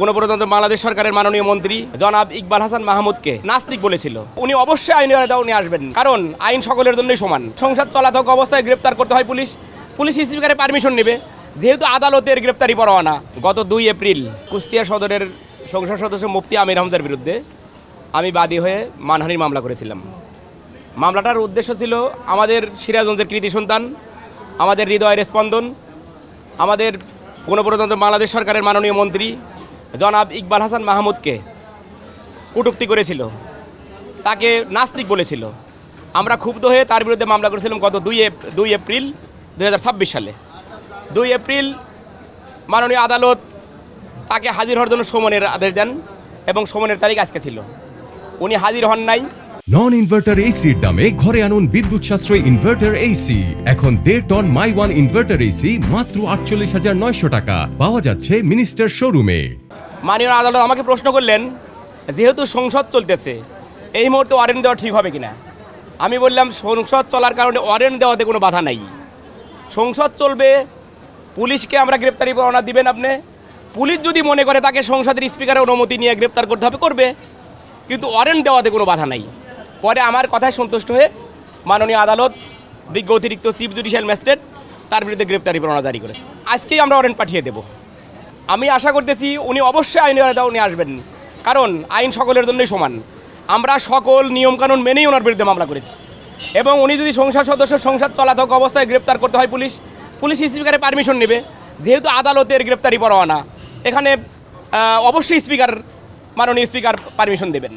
গণপ্রজাতন্ত্রী বাংলাদেশ সরকারের মাননীয় মন্ত্রী জনাব ইকবাল হাসান মাহমুদকে নাস্তিক বলেছিল। উনি অবশ্যই আইনের আওতায় উনি আসবেন, কারণ আইন সকলের জন্যই সমান। সংসদ চলাথক অবস্থায় গ্রেপ্তার করতে হয় পুলিশ স্পিকারের পারমিশন নেবে, যেহেতু আদালতের গ্রেপ্তারি পরোয়ানা। গত 2 এপ্রিল কুষ্টিয়া সদরের সংসদ সদস্য মুফতি আমির হামজার বিরুদ্ধে আমি বাদী হয়ে মানহানির মামলা করেছিলাম। মামলাটার উদ্দেশ্য ছিল আমাদের সিরাজগঞ্জের কৃতি সন্তান, আমাদের হৃদয়ের স্পন্দন, আমাদের গণপ্রজাতন্ত্রী বাংলাদেশ সরকারের মাননীয় মন্ত্রী জনাব ইকবাল হাসান মাহমুদকে কটূক্তি করেছিল, তাকে নাস্তিক বলেছিল। আমরা ক্ষুব্ধ হয়ে তার বিরুদ্ধে মামলা করেছিলাম গত 2 এপ্রিল 2026 সালে। 2 এপ্রিল মাননীয় আদালত তাকে হাজির হওয়ার জন্য সমনের আদেশ দেন এবং সমনের তারিখ আজকে ছিল। উনি হাজির হন নাই। নন ইনভার্টার এসির দামে ঘরে আনুন বিদ্যুৎ সাশ্রয়ী ইনভার্টার এসি। এখন 1.5 ton my one inverter AC মাত্র 48,900 টাকা পাওয়া যাচ্ছে মিনিস্টার শোরুমে। মাননীয় আদালত আমাকে প্রশ্ন করলেন, যেহেতু সংসদ চলতেছে এই মুহূর্তে ওয়ারেন্ট দেওয়া ঠিক হবে কিনা। আমি বললাম, সংসদ চলার কারণে ওয়ারেন্ট দেওয়াতে কোনো বাধা নাই। সংসদ চলবে, পুলিশকে আমরা গ্রেপ্তারি পরোয়ানা দিবেন আপনি। পুলিশ যদি মনে করে তাকে সংসদের স্পিকারের অনুমতি নিয়ে গ্রেপ্তার করতে হবে, করবে, কিন্তু ওয়ারেন্ট দেওয়াতে কোনো বাধা নাই। পরে আমার কথায় সন্তুষ্ট হয়ে মাননীয় আদালত বিজ্ঞ অতিরিক্ত চিফ জুডিশিয়াল ম্যাজিস্ট্রেট তার বিরুদ্ধে গ্রেপ্তারি পরোয়ানা জারি করে আজকেই আমরা ওয়ারেন্ট পাঠিয়ে দেব। আমি আশা করতেছি উনি অবশ্যই আইনের আওতায় উনি আসবেন, কারণ আইন সকলের জন্যই সমান। আমরা সকল নিয়মকানুন মেনেই ওনার বিরুদ্ধে মামলা করেছি, এবং উনি যদি সংসদ সদস্য সংসদ চলাথক অবস্থায় গ্রেপ্তার করতে হয় পুলিশ স্পিকারের পারমিশন নেবে, যেহেতু আদালতের গ্রেপ্তারি পরোয়ানা। এখানে অবশ্যই মাননীয় স্পিকার পারমিশন দেবেন।